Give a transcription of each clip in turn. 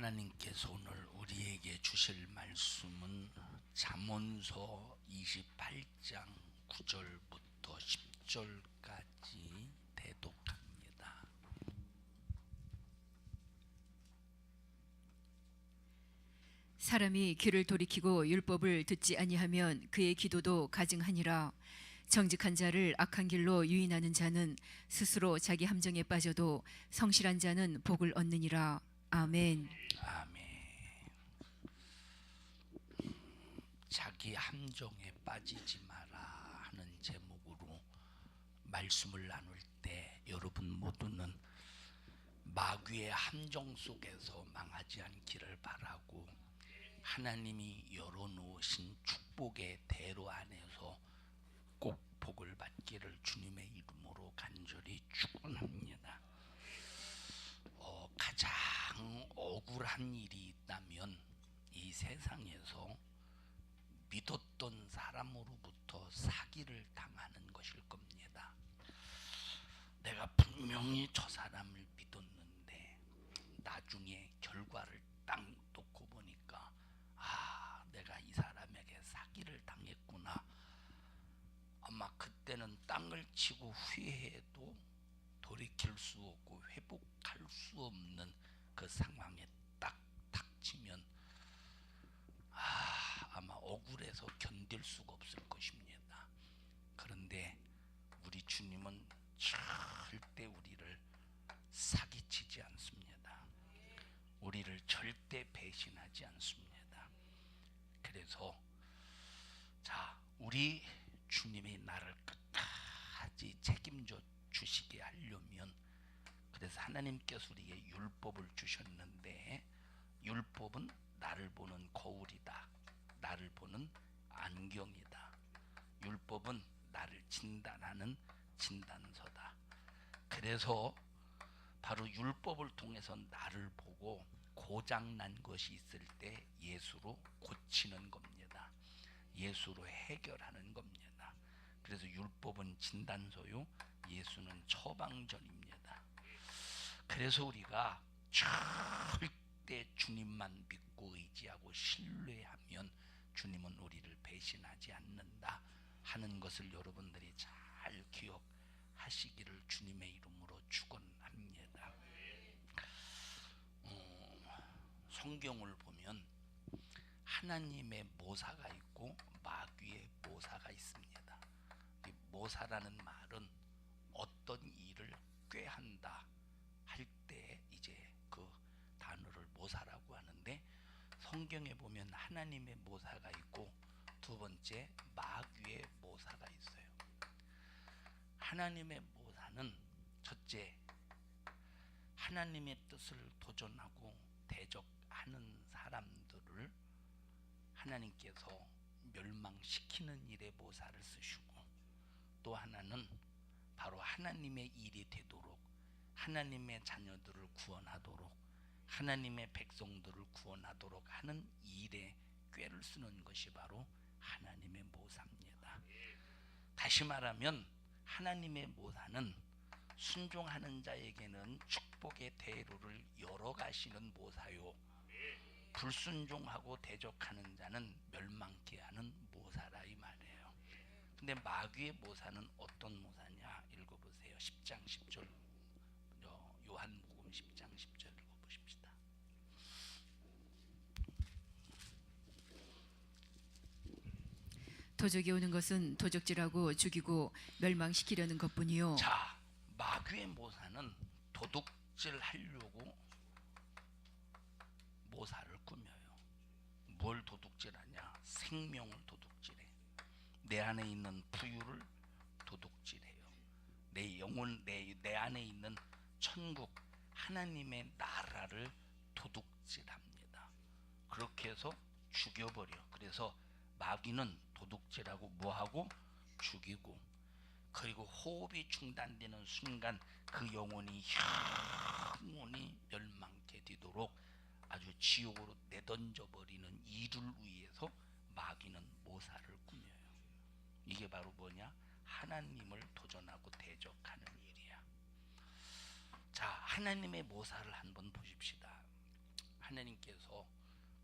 하나님께서 오늘 우리에게 주실 말씀은 잠언서 28장 9절부터 10절까지 대독합니다. 사람이 귀를 돌이키고 율법을 듣지 아니하면 그의 기도도 가증하니라. 정직한 자를 악한 길로 유인하는 자는 스스로 자기 함정에 빠져도 성실한 자는 복을 얻느니라. 아멘. 아멘. 자기 함정에 빠지지 마라 하는 제목으로 말씀을 나눌 때 여러분 모두는 마귀의 함정 속에서 망하지 않기를 바라고 하나님이 열어놓으신 축복의 대로 안에서 꼭 복을 받기를 주님의 이름으로 간절히 축원합니다. 가장 억울한 일이 있다면 이 세상에서 믿었던 사람으로부터 사기를 당하는 것일 겁니다. 내가 분명히 저 사람을 믿었는데 나중에 결과를 딱 놓고 보니까 내가 이 사람에게 사기를 당했구나. 아마 그때는 땅을 치고 후회해도 돌이킬 수 없고 회복할 수 없는 그 상황에 딱 닥치면 아마 억울해서 견딜 수가 없을 것입니다. 그런데 우리 주님은 절대 우리를 사기치지 않습니다. 우리를 절대 배신하지 않습니다. 그래서 우리 주님이 나를 끝까지 책임져 주시게 하려면, 그래서 하나님께서 우리에게 율법을 주셨는데, 율법은 나를 보는 거울이다. 나를 보는 안경이다. 율법은 나를 진단하는 진단서다. 그래서 바로 율법을 통해서 나를 보고 고장난 것이 있을 때 예수로 고치는 겁니다. 예수로 해결하는 겁니다. 그래서 율법은 진단서요, 예수는 처방전입니다. 그래서 우리가 절대 주님만 믿고 의지하고 신뢰하면 주님은 우리를 배신하지 않는다 하는 것을 여러분들이 잘 기억하시기를 주님의 이름으로 축원합니다. 성경을 보면 하나님의 모사가 있고 마귀의 모사가 있습니다. 이 모사라는 말은 어떤 일을 꾀한다 할 때 이제 그 단어를 모사라고 하는데, 성경에 보면 하나님의 모사가 있고 두 번째 마귀의 모사가 있어요. 하나님의 모사는 첫째, 하나님의 뜻을 도전하고 대적하는 사람들을 하나님께서 멸망시키는 일에 모사를 쓰시고, 또 하나는 바로 하나님의 일이 되도록, 하나님의 자녀들을 구원하도록, 하나님의 백성들을 구원하도록 하는 일에 꾀를 쓰는 것이 바로 하나님의 모사입니다. 다시 말하면 하나님의 모사는 순종하는 자에게는 축복의 대로를 열어가시는 모사요, 불순종하고 대적하는 자는 멸망케 하는 모사라 이 말이에요. 근데 마귀의 모사는 어떤 모사냐? 읽어보세요. 10장 10절, 요한복음 10장 10절 읽어보십시다. 도적이 오는 것은 도적질하고 죽이고 멸망시키려는 것뿐이요. 마귀의 모사는 도둑질 하려고 모사를 꾸며요. 뭘 도둑질하냐? 생명을 도둑질해. 내 안에 있는 부유를 도둑질해요. 내 영혼, 내 안에 있는 천국, 하나님의 나라를 도둑질합니다. 그렇게 해서 죽여버려. 그래서 마귀는 도둑질하고 뭐하고? 죽이고, 그리고 호흡이 중단되는 순간 그 영혼이 영원히 멸망케 되도록 아주 지옥으로 내던져버리는 이를 위해서 마귀는 모사를 꾸며요. 이게 바로 뭐냐? 하나님을 도전하고 대적하는 일이야. 하나님의 모사를 한번 보십시다. 하나님께서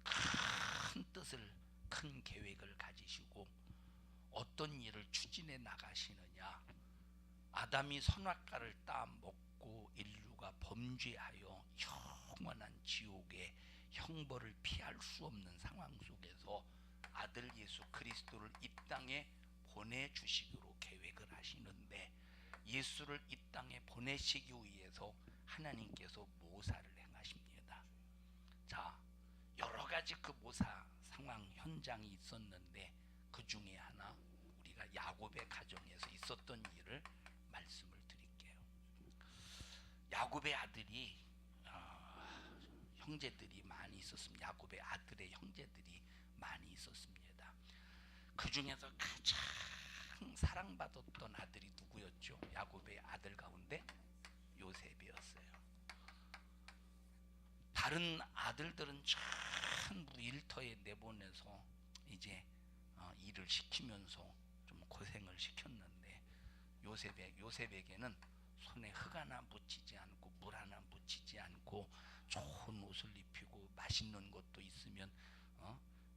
큰 뜻을, 큰 계획을 가지시고 어떤 일을 추진해 나가시느냐. 아담이 선악과를 따먹고 인류가 범죄하여 영원한 지옥의 형벌을 피할 수 없는 상황 속에서 아들 예수 그리스도를 이 땅에 보내주시기로 계획을 하시는데, 예수를 이 땅에 보내시기 위해서 하나님께서 모사를 행하십니다. 자, 여러 가지 그 모사 상황 현장이 있었는데 그 중에 하나, 우리가 야곱의 가정에서 있었던 일을 말씀을 드릴게요. 야곱의 아들이 형제들이 많이 있었습니다. 야곱의 아들의 형제들이 많이 있었습니다. 그 중에서 가장 사랑받았던 아들이 누구였죠? 야곱의 아들 가운데 요셉이었어요. 다른 아들들은 전부 일터에 내보내서 이제 일을 시키면서 좀 고생을 시켰는데, 요셉에게는 손에 흙 하나 묻히지 않고 물 하나 묻히지 않고 좋은 옷을 입히고 맛있는 것도 있으면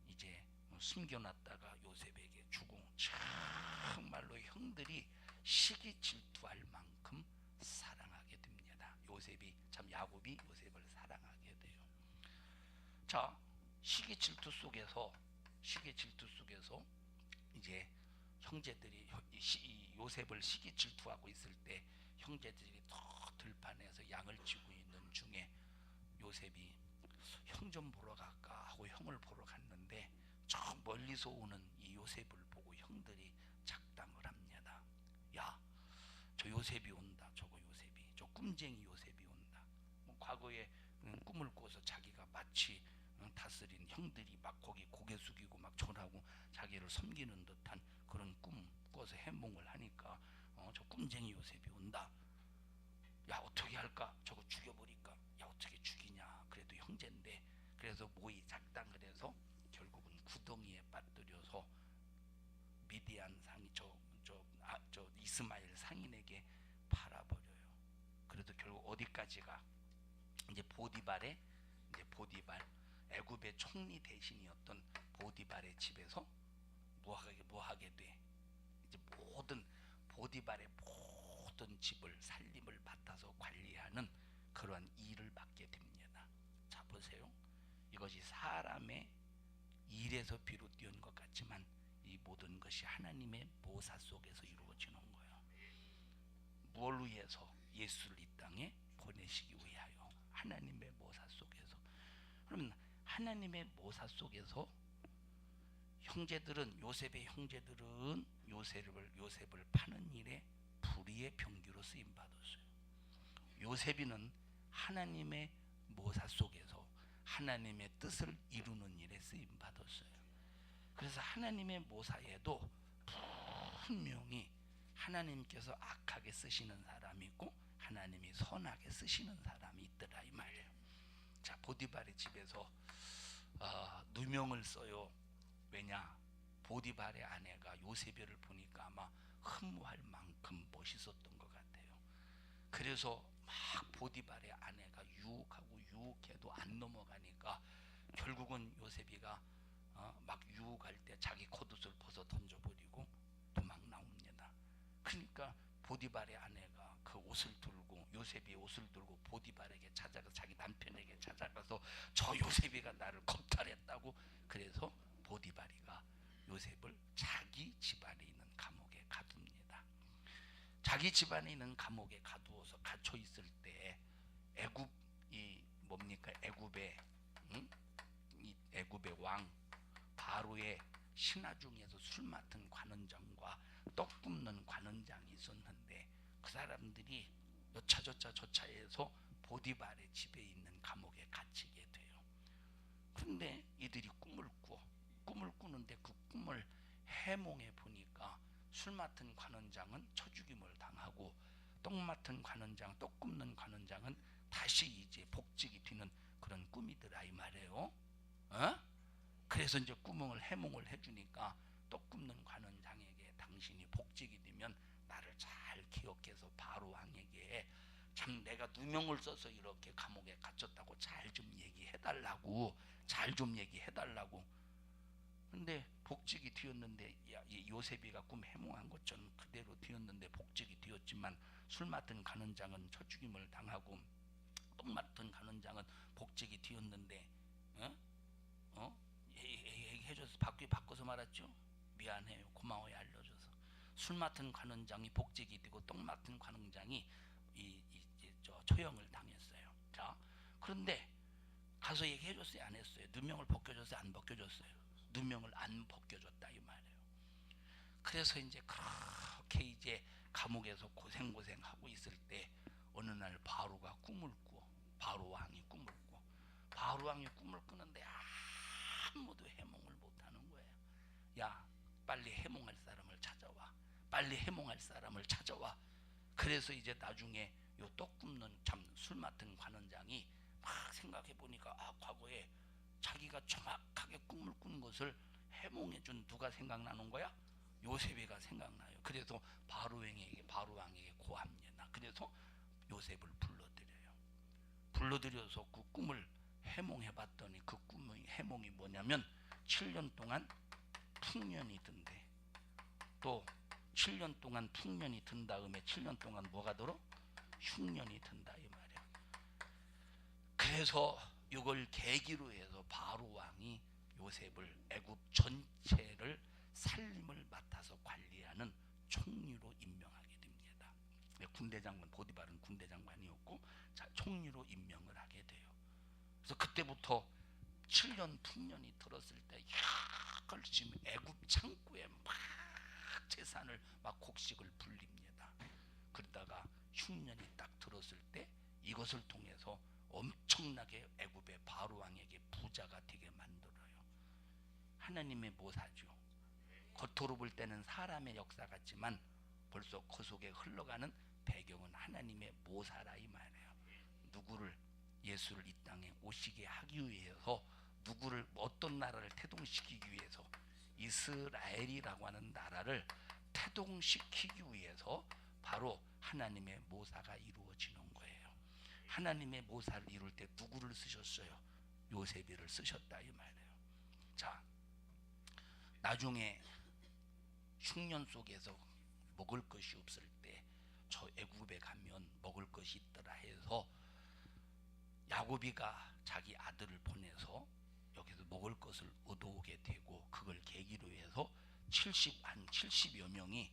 이제 숨겨놨다가 요셉에게 주고, 정말로 형들이 시기 질투할 만큼 사랑하게 됩니다. 야곱이 요셉을 사랑하게 돼요. 자, 시기 질투 속에서 이제 형제들이 요셉을 시기 질투하고 있을 때 형제들이 더 들판에서 양을 치고 있는 중에 요셉이 형 좀 보러 갈까 하고 형을 보러 갔는데, 저 멀리서 오는 이 요셉을 보고 형들이 작당을 합니다. 야, 저 요셉이 온다. 저 꿈쟁이 요셉이 온다. 과거에 꿈을 꿔서 자기가 마치 다스린 형들이 막 거기 고개 숙이고 막 절하고 자기를 섬기는 듯한 그런 꿈 꿔서 해몽을 하니까 저 꿈쟁이 요셉이 온다. 야, 어떻게 할까? 저거 죽여버릴까? 야, 어떻게 죽이냐? 그래도 형제인데. 그래서 모이 작당을 해서 결국은 구덩이에 빠뜨려서 미디안 상이 저 이스마엘 상인에게 팔아버려요. 그래도 결국 어디까지가 이제 보디발 애굽의 총리 대신이었던 보디발의 집에서 뭐하게 돼? 이제 모든 보디발의 모든 집을 살림을 맡아서 관리하는 그러한 일을 맡게 됩니다. 자, 보세요. 이것이 사람의 일에서 비롯된 것 같지만 이 모든 것이 하나님의 모사 속에서 이루어지는 거예요. 뭘 위해서? 예수를 이 땅에 보내시기 위하여. 하나님의 모사 속에서. 그러면 하나님의 모사 속에서 요셉의 형제들은 요셉을 파는 일에 불의의 병기로 쓰임 받았어요. 요셉이는 하나님의 모사 속에서 하나님의 뜻을 이루는 일에 쓰임 받았어요. 그래서 하나님의 모사에도 분명히 하나님께서 악하게 쓰시는 사람이 있고 하나님이 선하게 쓰시는 사람이 있더라 이 말이에요. 자, 보디발의 집에서 누명을 써요. 왜냐? 보디발의 아내가 요셉을 보니까 아마 흠모할 만큼 멋있었던 것 같아요. 그래서 막 보디발의 아내가 유혹해도 안 넘어가니까 결국은 요셉이가 막 유혹할 때 자기 겉옷을 벗어 던져버리고 도망 나옵니다. 그러니까 보디발의 아내가 그 옷을 들고, 요셉이 옷을 들고 보디발에게 찾아가서, 자기 남편에게 찾아가서 저 요셉이가 나를 겁탈했다고. 그래서 보디발이가 요셉을 자기 집안에 있는 감옥에 가둡니다. 자기 집안에 있는 감옥에 가두어서 갇혀 있을 때 애굽의 왕 바로의 신하 중에서 술 맡은 관원장과 떡 굽는 관원장이 있었는데, 그 사람들이 여차저차해서 보디발의 집에 있는 감옥에 갇히게 돼요. 그런데 이들이 꿈을 꾸는데 그 꿈을 해몽해 보니까 술 맡은 관원장은 쳐죽임을 당하고 떡 굽는 관원장은 다시 이제 복직이 되는 그런 꿈이더라 이 말이에요. 그래서 이제 해몽을 해주니까 떡 굽는 관원장에게 당신이 복직이 되면 나를 잘 기억해서 바로 왕에게 참 내가 내가 누명을 써서 이렇게 감옥에 갇혔다고 잘 좀 얘기해달라고, 잘 좀 얘기해달라고. 근데 복직이 되었는데, 이 요셉이가 꿈 해몽한 것처럼 그대로 되었는데 복직이 되었지만, 술 맡은 간원장은 쳐죽임을 당하고 똥 맡은 간원장은 복직이 되었는데, 얘기해줘서 바꿔서 말았죠. 미안해요, 고마워요, 알려줘서. 술 맡은 관원장이 복직이 되고 똥 맡은 관원장이 처형을 당했어요. 자, 그런데 가서 얘기해줬어요, 안 했어요? 누명을 벗겨줬어요, 안 벗겨줬어요? 누명을 안 벗겨줬다 이 말이에요. 그래서 이제 그렇게 이제 감옥에서 고생하고 있을 때 어느 날 바로가 꿈을 꾸어. 바로 왕이 꿈을 꾸어. 바로 왕이 꿈을 꾸는데 아무도 해몽을 못하는 거예요. 야, 빨리 해몽할 사람을 찾아와. 빨리 해몽할 사람을 찾아와. 그래서 이제 나중에 요 떡 굽는 참 술 맡은 관원장이 막 생각해 보니까 과거에 자기가 정확하게 꿈을 꾼 것을 해몽해 준 누가 생각나는 거야? 요셉이가 생각나요. 그래서 바로 왕에게 고합니다. 그래서 요셉을 불러들여서 그 꿈을 해몽해 봤더니 그 꿈의 해몽이 뭐냐면 7년 동안 풍년이 든대. 또 7년 동안 풍년이 든 다음에 7년 동안 뭐가 들어? 흉년이 든다 이 말이야. 그래서 이걸 계기로 해서 바로 왕이 요셉을 애굽 전체를 살림을 맡아서 관리하는 총리로 임명하게 됩니다. 군대장관, 보디발은 군대장관이었고, 자, 총리로 임명을 하게 돼요. 그래서 그때부터 7년 풍년이 들었을 때 이걸 지금 애굽 창고에 막 재산을 막 곡식을 불립니다. 그러다가 흉년이 딱 들었을 때 이것을 통해서 엄청나게 애굽의 바로 왕에게 부자가 되게 만들어요. 하나님의 모사죠. 겉으로 볼 때는 사람의 역사 같지만 벌써 그 속에 흘러가는 배경은 하나님의 모사라 이 말이에요. 누구를, 예수를 이 땅에 오시게 하기 위해서, 누구를, 어떤 나라를 태동시키기 위해서, 이스라엘이라고 하는 나라를 태동시키기 위해서 바로 하나님의 모사가 이루어지는 거예요. 하나님의 모사를 이룰 때 누구를 쓰셨어요? 요셉이를 쓰셨다 이 말이에요. 자, 나중에 흉년 속에서 먹을 것이 없을 때 저 애굽에 가면 먹을 것이 있더라 해서 야곱이가 자기 아들을 보내서 여기서 먹을 것을 얻어오게 되고, 그걸 계기로 해서 70여 명이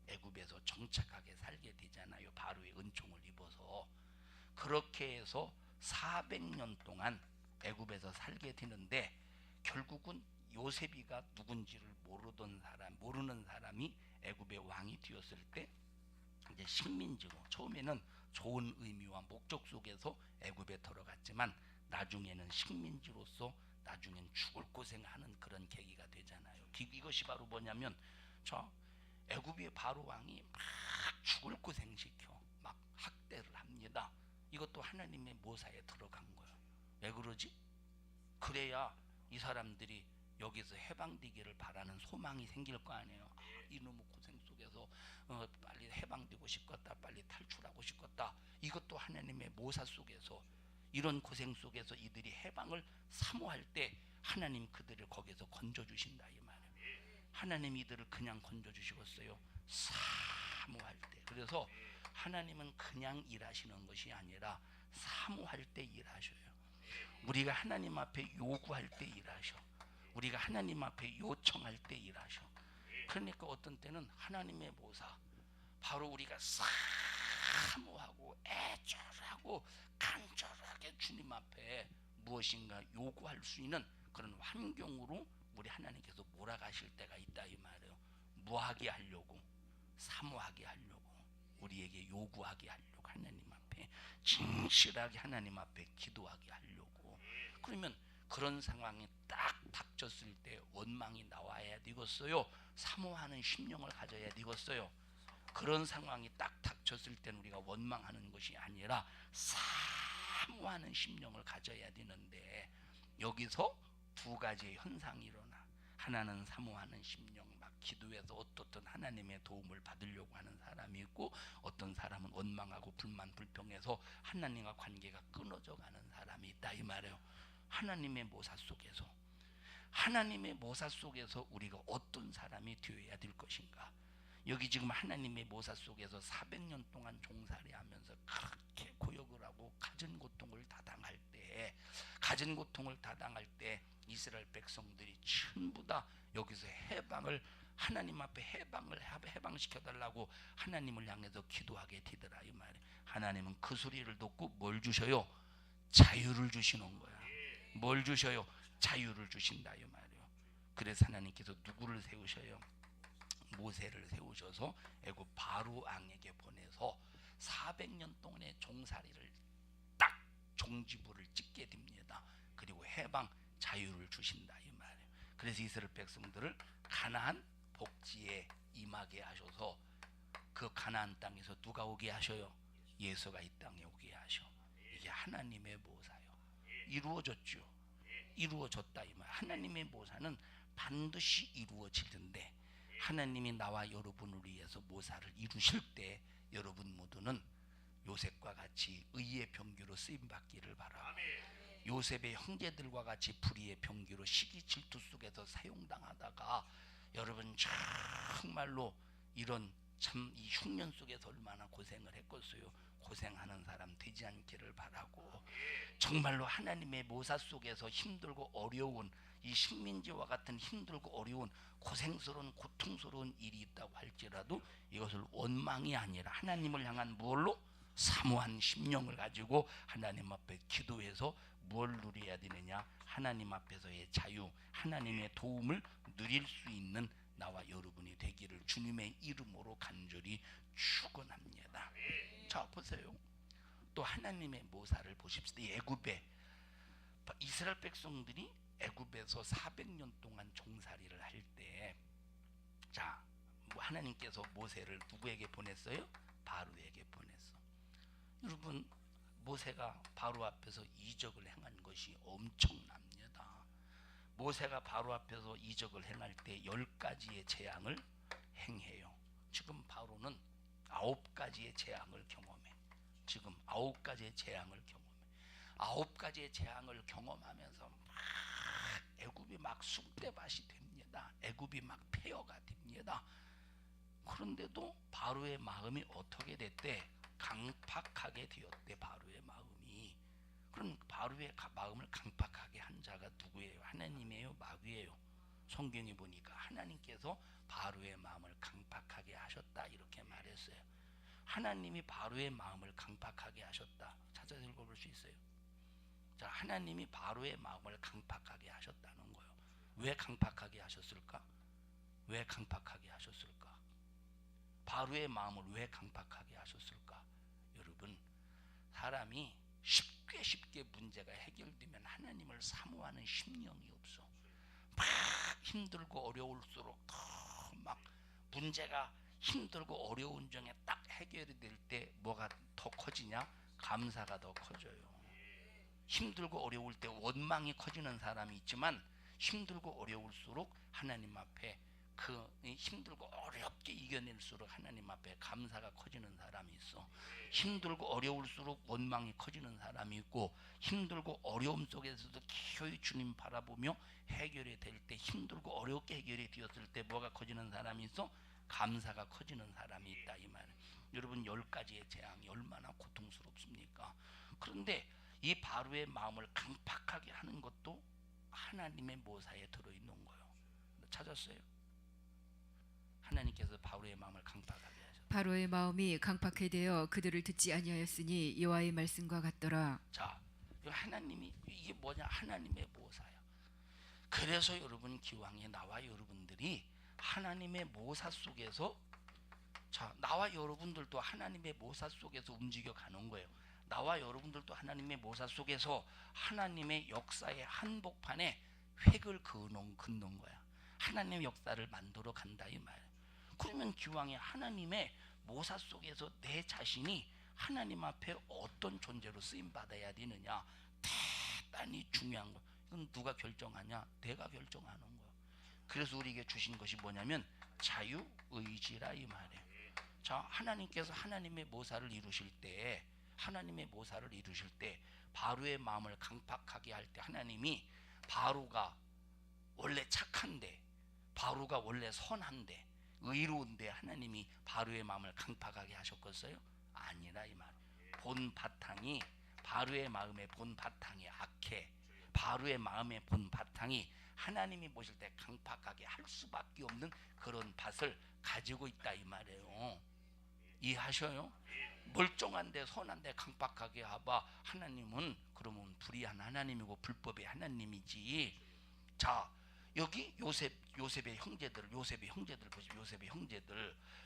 애굽에서 정착하게 살게 되잖아요. 바로의 은총을 입어서. 그렇게 해서 400년 동안 애굽에서 살게 되는데, 결국은 요셉이가 누군지를 모르는 사람이 애굽의 왕이 되었을 때 이제 식민지로, 처음에는 좋은 의미와 목적 속에서 애굽에 들어갔지만 나중에는 식민지로서 나중엔 죽을 고생하는 그런 계기가 되잖아요. 이것이 바로 뭐냐면, 저 애굽의 바로 왕이 막 죽을 고생시켜 막 학대를 합니다. 이것도 하나님의 모사에 들어간 거예요. 왜 그러지? 그래야 이 사람들이 여기서 해방되기를 바라는 소망이 생길 거 아니에요. 이놈의 고생 속에서 빨리 해방되고 싶겠다, 빨리 탈출하고 싶겠다. 이것도 하나님의 모사 속에서, 이런 고생 속에서 이들이 해방을 사모할 때 하나님 그들을 거기서 건져주신다 이 말이에요. 하나님 이들을 그냥 건져주시겠어요? 사모할 때. 그래서 하나님은 그냥 일하시는 것이 아니라 사모할 때 일하셔요. 우리가 하나님 앞에 요구할 때 일하셔. 우리가 하나님 앞에 요청할 때 일하셔. 그러니까 어떤 때는 하나님의 모사, 바로 우리가 사모하고 애절하고 간절하게 주님 앞에 무엇인가 요구할 수 있는 그런 환경으로 우리 하나님께서 몰아가실 때가 있다 이 말이에요. 뭐하게 하려고? 사모하게 하려고, 우리에게 요구하게 하려고, 하나님 앞에 진실하게 하나님 앞에 기도하게 하려고. 그러면 그런 상황이 딱 닥쳤을 때 원망이 나와야 되겠어요? 사모하는 심령을 가져야 되겠어요? 그런 상황이 딱 닥쳤을 때는 우리가 원망하는 것이 아니라 사모하는 심령을 가져야 되는데, 여기서 두 가지의 현상이 일어나. 하나는 사모하는 심령, 막 기도해서 어떻든 하나님의 도움을 받으려고 하는 사람이 있고, 어떤 사람은 원망하고 불만 불평해서 하나님과 관계가 끊어져 가는 사람이 있다 이 말이에요. 하나님의 모사 속에서 우리가 어떤 사람이 되어야 될 것인가? 여기 지금 하나님의 모사 속에서 400년 동안 종살이하면서 그렇게 고역을 하고 갖은 고통을 다당할 때 이스라엘 백성들이 전부 다 여기서 하나님 앞에 해방시켜 달라고 하나님을 향해서 기도하게 되더라 이 말이에요. 하나님은 그 소리를 듣고 뭘 주셔요? 자유를 주시는 거야. 뭘 주셔요? 자유를 주신다 이 말이에요. 그래서 하나님께서 누구를 세우셔요? 모세를 세우셔서 애굽 바로 왕에게 보내서 400년 동안의 종살이를 딱 종지부를 찍게 됩니다. 그리고 해방 자유를 주신다 이 말이에요. 그래서 이스라엘 백성들을 가나안 복지에 임하게 하셔서 그 가나안 땅에서 누가 오게 하셔요? 예수가 이 땅에 오게 하셔. 이게 하나님의 모사요. 이루어졌다 이 말. 하나님의 모사는 반드시 이루어지는데 하나님이 나와 여러분을 위해서 모사를 이루실 때 여러분 모두는 요셉과 같이 의의 병기로 쓰임 받기를 바라고, 요셉의 형제들과 같이 불의의 병기로 시기 질투 속에서 사용당하다가 여러분 정말로 이런 참 이 흉년 속에서 얼마나 고생을 했겠어요. 고생하는 사람 되지 않기를 바라고, 정말로 하나님의 모사 속에서 힘들고 어려운 이 식민지와 같은 힘들고 어려운 고생스러운 고통스러운 일이 있다고 할지라도 이것을 원망이 아니라 하나님을 향한 무엇로? 사모한 심령을 가지고 하나님 앞에 기도해서 뭘 누려야 되느냐? 하나님 앞에서의 자유, 하나님의 도움을 누릴 수 있는 나와 여러분이 되기를 주님의 이름으로 간절히 축원합니다. 자 보세요. 또 하나님의 모사를 보십시다. 애굽에 이스라엘 백성들이 애굽에서 400년 동안 종살이를 할 때, 자 하나님께서 모세를 누구에게 보냈어요? 바로에게 보냈어. 여러분 모세가 바로 앞에서 이적을 행한 것이 엄청납니다. 모세가 바로 앞에서 이적을 행할 때 10가지의 재앙을 행해요. 지금 바로는 9가지의 재앙을 경험해. 9가지의 재앙을 경험하면서 막 애굽이 막 쑥대밭이 됩니다. 애굽이 막 폐허가 됩니다. 그런데도 바로의 마음이 어떻게 됐대? 강팍하게 되었대. 바로의 마음이. 그럼 바로의 마음을 강팍하게 한 자가 누구예요? 하나님이에요? 마귀예요? 성경에 보니까 하나님께서 바로의 마음을 강팍하게 하셨다 이렇게 말했어요. 하나님이 바로의 마음을 강팍하게 하셨다. 찾아서 읽어볼 수 있어요? 자, 하나님이 바로의 마음을 강팍하게 하셨다는 거예요. 왜 강팍하게 하셨을까? 바로의 마음을 왜 강팍하게 하셨을까? 여러분, 사람이 쉽게 문제가 해결되면 하나님을 사모하는 심령이 없어. 막 힘들고 어려울수록 더 막 문제가 힘들고 어려운 중에 딱 해결이 될 때 뭐가 더 커지냐? 감사가 더 커져요. 힘들고 어려울 때 원망이 커지는 사람이 있지만 힘들고 어려울수록 하나님 앞에 그 힘들고 어렵게 이겨낼수록 하나님 앞에 감사가 커지는 사람이 있어. 힘들고 어려울수록 원망이 커지는 사람이 있고, 힘들고 어려움 속에서도 기어이 주님 바라보며 해결이 될 때, 힘들고 어렵게 해결이 되었을 때 뭐가 커지는 사람이 있어? 감사가 커지는 사람이 있다 이 말. 여러분 10가지의 재앙이 얼마나 고통스럽습니까? 그런데 이 바로의 마음을 강팍하게 하는 것도 하나님의 모사에 들어있는 거예요. 찾았어요? 하나님께서 바로의 마음을 강팍하게 하셨다. 바로의 마음이 강팍해 되어 그들을 듣지 아니하였으니 여호와의 말씀과 같더라. 자, 하나님이 이게 뭐냐? 하나님의 모사야. 그래서 여러분 기왕에 나와 여러분들이 하나님의 모사 속에서, 자 나와 여러분들도 하나님의 모사 속에서 움직여 가는 거예요. 나와 여러분들도 하나님의 모사 속에서 하나님의 역사의 한복판에 획을 긋는 거야. 하나님의 역사를 만들어 간다 이 말. 그러면 기왕에 하나님의 모사 속에서 내 자신이 하나님 앞에 어떤 존재로 쓰임 받아야 되느냐, 대단히 중요한 거. 이건 누가 결정하냐? 내가 결정하는 거야. 그래서 우리에게 주신 것이 뭐냐면 자유의지라 이 말이에요. 자, 하나님께서 하나님의 모사를 이루실 때, 하나님의 모사를 이루실 때 바로의 마음을 강팍하게 할 때 하나님이 바로가 원래 착한데, 바로가 원래 선한데, 의로운데 하나님이 바로의 마음을 강팍하게 하셨겠어요? 아니라 이 말. 본 바탕이, 바로의 마음의 본 바탕이 악해. 바로의 마음의 본 바탕이 하나님이 보실 때 강팍하게 할 수밖에 없는 그런 밭을 가지고 있다 이 말이에요. 이해하셔요? 멀쩡한데 선한데 강팍하게 하봐. 하나님은 그러면 불의한 하나님이고 불법의 하나님이지. 자, 여기 요셉의 형제들 보시면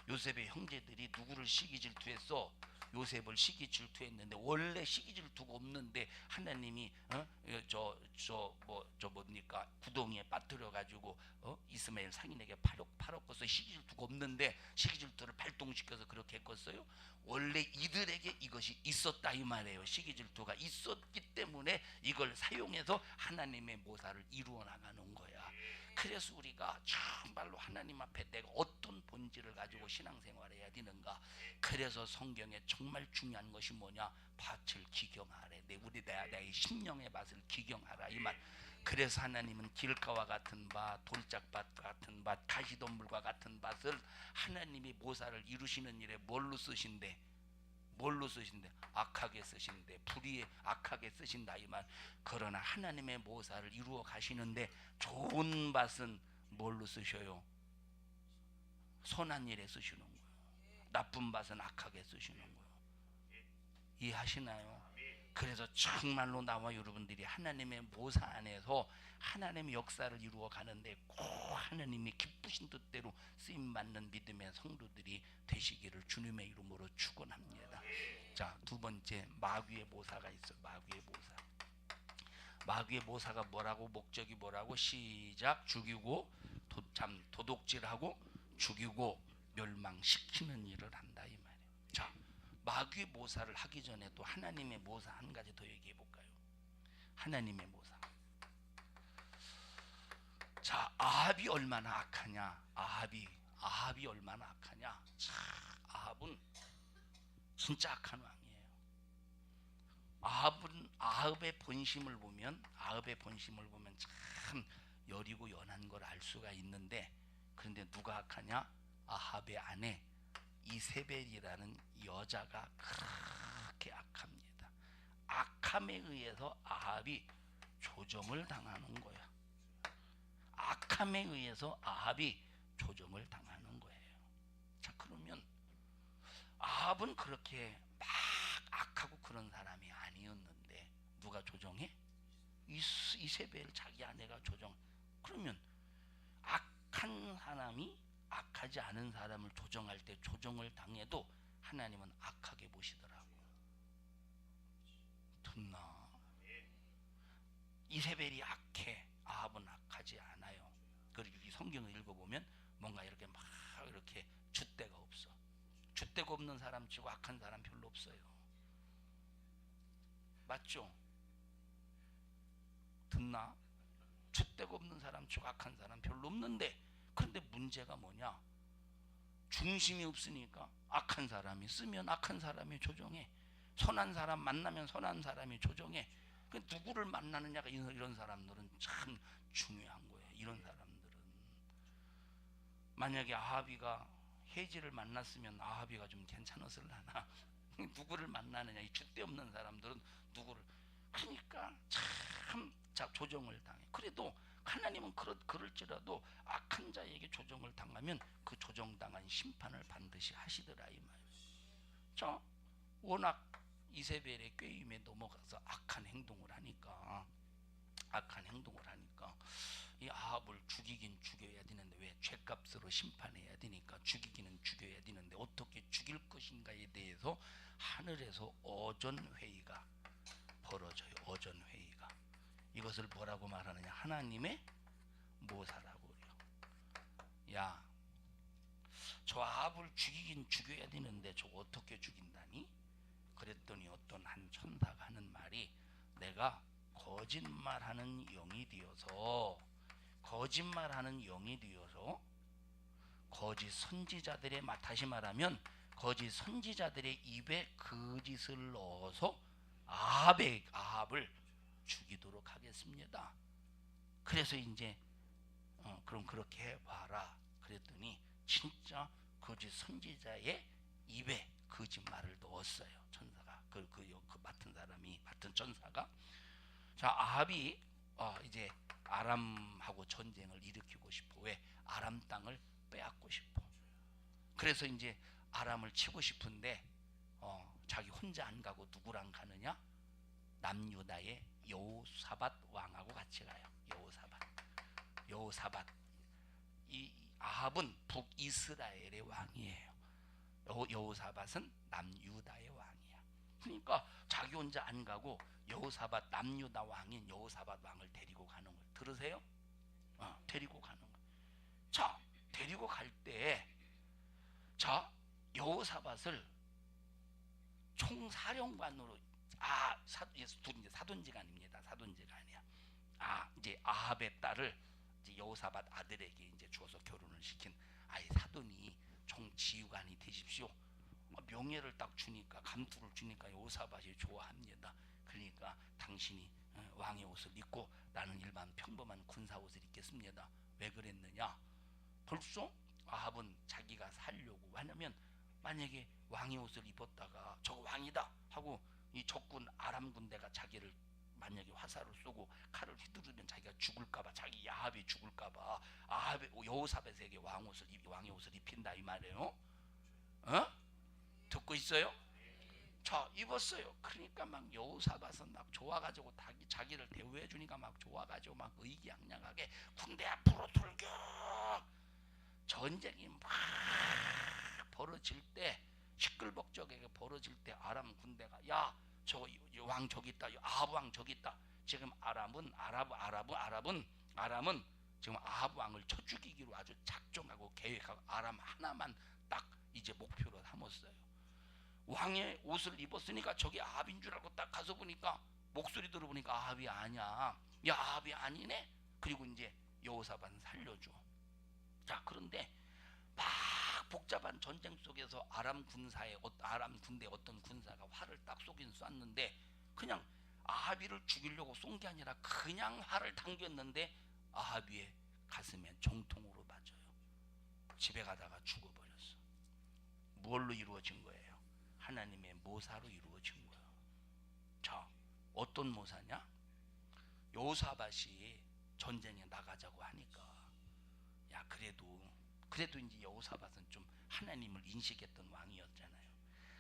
요셉의 형제들이 누구를 시기 질투했어? 요셉을 시기 질투했는데, 원래 시기 질투가 없는데 하나님이 뭡니까 구덩이에 빠뜨려 가지고 이스마엘 상인에게 팔았겠어요. 시기 질투가 없는데 시기 질투를 발동시켜서 그렇게 했겠어요? 원래 이들에게 이것이 있었다 이 말이에요. 시기 질투가 있었기 때문에 이걸 사용해서 하나님의 모사를 이루어 나가는 거야. 그래서 우리가 정말로 하나님 앞에 내가 어떤 본질을 가지고 신앙생활을 해야 되는가. 그래서 성경에 정말 중요한 것이 뭐냐? 밭을 기경하래. 나의 심령의 밭을 기경하라 이 말. 그래서 하나님은 길가와 같은 밭, 돌짝밭 같은 밭, 가시덤불과 같은 밭을 하나님이 모사를 이루시는 일에 뭘로 쓰신대? 악하게 쓰신대. 불의에 악하게 쓰신다 이 말. 그러나 하나님의 모사를 이루어 가시는데 좋은 밭은 뭘로 쓰셔요? 선한 일에 쓰시는 거예요. 나쁜 밭은 악하게 쓰시는 거예요. 이해하시나요? 그래서 정말로 나와 여러분들이 하나님의 모사 안에서 하나님의 역사를 이루어 가는데 꼭 하나님이 기쁘신 뜻대로 쓰임받는 믿음의 성도들이 되시기를 주님의 이름으로 축원합니다. 자, 두 번째 마귀의 모사가 있어요. 마귀의 모사가 뭐라고? 목적이 뭐라고? 시작. 죽이고 도둑질하고 죽이고 멸망시키는 일을 한다 이 말이에요. 자, 마귀의 모사를 하기 전에 또 하나님의 모사 한 가지 더 얘기해 볼까요? 하나님의 모사. 자, 아합이 얼마나 악하냐? 아합이 얼마나 악하냐? 자, 아합은 진짜 악한 왕이에요. 아합의 본심을 보면 참 여리고 연한 걸 알 수가 있는데, 그런데 누가 악하냐? 아합의 아내 이세벨이라는 여자가 그렇게 악합니다. 악함에 의해서 아합이 조정을 당하는 거야. 악함에 의해서 아합이 조정을 당하는 거예요. 자, 그러면 아합은 그렇게 막 악하고 그런 사람이 아니었는데 누가 조정해? 이세벨 자기 아내가 조정. 그러면 악한 사람이 악하지 않은 사람을 조정할 때 조정을 당해도 하나님은 악하게 보시더라고. 듣나? 이세벨이 악해, 아합은 악하지 않아요. 그리고 이 성경을 읽어보면 뭔가 이렇게 막 이렇게 줏대가 없어. 줏대가 없는 사람 치고 악한 사람 별로 없어요. 맞죠? 듣나? 줏대가 없는 사람 치고 악한 사람 별로 없는데, 그런데 문제가 뭐냐? 중심이 없으니까 악한 사람이 쓰면 악한 사람이 조정해. 선한 사람 만나면 선한 사람이 조정해. 그 누구를 만나느냐가 이런 사람들은 참 중요한 거예요. 이런 사람들은 만약에 아합이가 해지를 만났으면 아합이가 좀 괜찮았을라나. 누구를 만나느냐? 이 줏대 없는 사람들은 누구를, 그러니까 참 조정을 당해. 그래도 하나님은 그럴지라도 악한 자에게 조정을 당하면 그 조정당한 심판을 반드시 하시더라 이 말이에요. 자, 워낙 이세벨의 꾀임에 넘어가서 악한 행동을 하니까 이 아합을 죽이긴 죽여야 되는데, 왜? 죄값으로 심판해야 되니까 죽이기는 죽여야 되는데 어떻게 죽일 것인가에 대해서 하늘에서 어전회의가 벌어져요. 어전회의가. 이것을 뭐라고 말하느냐? 하나님의 모사라고 그래요. 야, 저 아합을 죽이긴 죽여야 되는데 저거 어떻게 죽인다니? 그랬더니 어떤 한 천사가 하는 말이, 내가 거짓말하는 영이 되어서 거짓 선지자들의 다시 말하면 거짓 선지자들의 입에 거짓을 넣어서 아합을 죽이도록 하겠습니다. 그래서 이제 그럼 그렇게 해봐라 그랬더니 진짜 거짓 선지자의 입에 거짓말을 넣었어요. 천사가 그 맡은 사람이 맡은 천사가. 자, 아합이 이제 아람하고 전쟁을 일으키고 싶어. 왜? 아람 땅을 빼앗고 싶어. 그래서 이제 아람을 치고 싶은데 자기 혼자 안 가고 누구랑 가느냐? 남유다의 여호사밧 왕하고 같이 가요. 여호사밧. 이 아합은 북이스라엘의 왕이에요. 여호사밧은 남유다의 왕이야. 그러니까 자기 혼자 안 가고 여호사밧 남유다 왕인 여호사밧 왕을 데리고 가는 거예요. 들으세요? 데리고 가는 거예요. 자, 데리고 갈 때 여호사밧을 총사령관으로 이제 사돈지간입니다. 사돈지간이야. 이제 아합의 딸을 이제 여호사밧 아들에게 이제 주어서 결혼을 시킨 사돈이 총지휘관이 되십시오. 명예를 딱 주니까, 감투를 주니까 여호사밧이 좋아합니다. 그러니까 당신이 왕의 옷을 입고 나는 일반 평범한 군사 옷을 입겠습니다. 왜 그랬느냐? 벌써 아합은 자기가 살려고, 왜냐면 만약에 왕의 옷을 입었다가 저거 왕이다 하고 이 적군 아람 군대가 자기를 만약에 화살을 쏘고 칼을 휘두르면 자기가 죽을까봐, 자기 아합이 죽을까봐 여호사밧에게 왕의 옷을 입힌다 이 말이에요. 듣고 있어요? 자, 입었어요. 그러니까 막 여호사밧은 막 좋아가지고 자기를 대우해 주니까 막 좋아가지고 막 의기양양하게 군대 앞으로 돌격. 전쟁이 막 벌어질 때, 시끌벅적하게 벌어질 때 아람 군대가 저 왕 저기 있다, 아합 왕 저기 있다. 지금 아람은 지금 아합 왕을 쳐 죽이기로 아주 작정하고 계획하고 아람 하나만 딱 이제 목표로 삼았어요. 왕의 옷을 입었으니까 저기 아합인 줄 알고 딱 가서 보니까, 목소리 들어보니까 아합이 아니야. 아합이 아니네. 그리고 이제 여호사밧은 살려줘. 자, 그런데 막 복잡한 전쟁 속에서 아람 군대 어떤 군사가 활을 딱 쏘긴 쐈는데, 그냥 아합이를 죽이려고 쏜 게 아니라 그냥 활을 당겼는데 아합이의 가슴에 정통으로 맞아요. 집에 가다가 죽어버렸어. 뭘로 이루어진 거예요? 하나님의 모사로 이루어진 거예요. 자, 어떤 모사냐? 여호사밧이 전쟁에 나가자고 하니까, 그래도 이제 여호사밧은 좀 하나님을 인식했던 왕이었잖아요.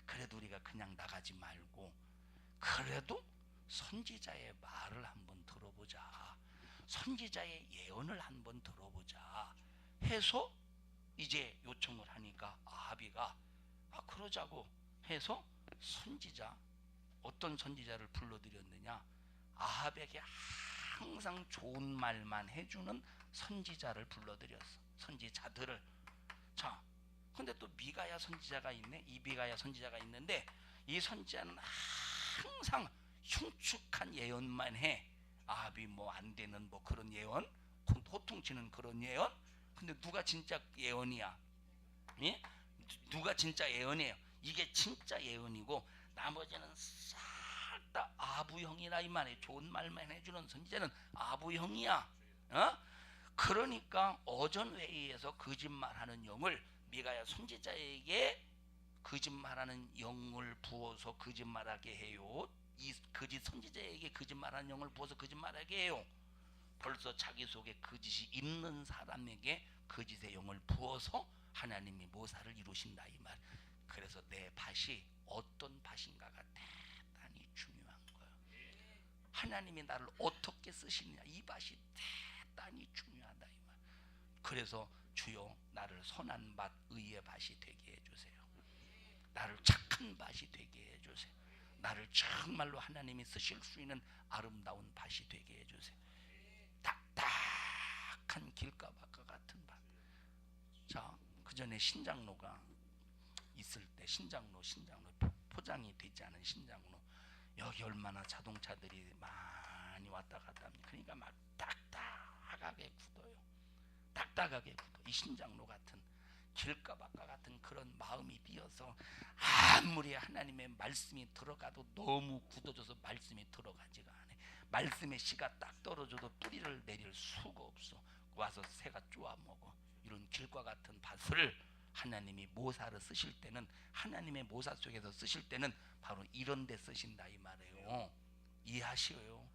그래도 우리가 그냥 나가지 말고 그래도 선지자의 말을 한번 들어보자, 선지자의 예언을 한번 들어보자 해서 이제 요청을 하니까 아합이가 그러자고 해서 어떤 선지자를 불러들였느냐? 아합에게 항상 좋은 말만 해주는 선지자를 불러들였어. 선지자들을. 자, 근데 또 미가야 선지자가 있네. 이 미가야 선지자가 있는데, 이 선지자는 항상 흉측한 예언만 해. 아합이 뭐 안 되는 뭐 그런 예언, 호통치는 그런 예언. 근데 누가 진짜 예언이야? 예? 누가 진짜 예언이에요? 이게 진짜 예언이고, 나머지는 싹 다 아부형이라 이 말이에요. 좋은 말만 해주는 선지자는 아부형이야. 그러니까 어전 회의에서 거짓말하는 영을, 미가야 선지자에게 거짓말하는 영을 부어서 거짓말하게 해요. 이 거짓 선지자에게 거짓말하는 영을 부어서 거짓말하게 해요. 벌써 자기 속에 거짓이 있는 사람에게 거짓의 영을 부어서 하나님이 모사를 이루신다 이 말. 그래서 내 밭이 어떤 밭인가가 대단히 중요한 거예요. 하나님이 나를 어떻게 쓰시느냐, 이 밭이 대단히 중요하다 이 말. 그래서 주여 나를 선한 밭, 의의 밭이 되게 해주세요. 나를 착한 밭이 되게 해주세요. 나를 정말로 하나님이 쓰실 수 있는 아름다운 밭이 되게 해주세요. 딱딱한 길가밭과 같은 밭. 자, 그 전에 신장로가 있을 때, 신장로 포장이 되지 않은 신장로, 여기 얼마나 자동차들이 많이 왔다 갔다 합니다. 그러니까 막 딱딱하게 굳어요. 이 신장로 같은 길가박과 같은 그런 마음이 비어서 아무리 하나님의 말씀이 들어가도 너무 굳어져서 말씀이 들어가지가 않아. 말씀의 씨가 딱 떨어져도 뿌리를 내릴 수가 없어. 와서 새가 쪼아 먹어. 이런 길과 같은 밭을 하나님이 모사를 쓰실 때는, 하나님의 모사 속에서 쓰실 때는 바로 이런 데 쓰신다 이 말이에요. 이해하시어요?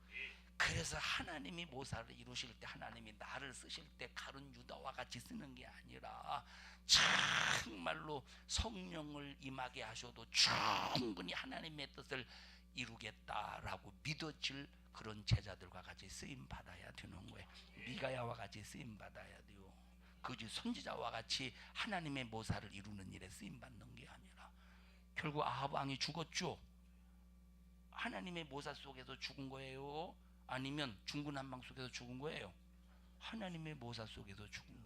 그래서 하나님이 모사를 이루실 때, 하나님이 나를 쓰실 때 가룟 유다와 같이 쓰는 게 아니라 정말로 성령을 임하게 하셔도 충분히 하나님의 뜻을 이루겠다라고 믿어질 그런 제자들과 같이 쓰임 받아야 되는 거예요. 미가야와 같이 쓰임 받아야 돼요. 그지 선지자와 같이 하나님의 모사를 이루는 일에 쓰임 받는 게 아니라, 결국 아합 왕이 죽었죠. 하나님의 모사 속에서 죽은 거예요? 아니면 중구난방 속에서 죽은 거예요? 하나님의 모사 속에서 죽은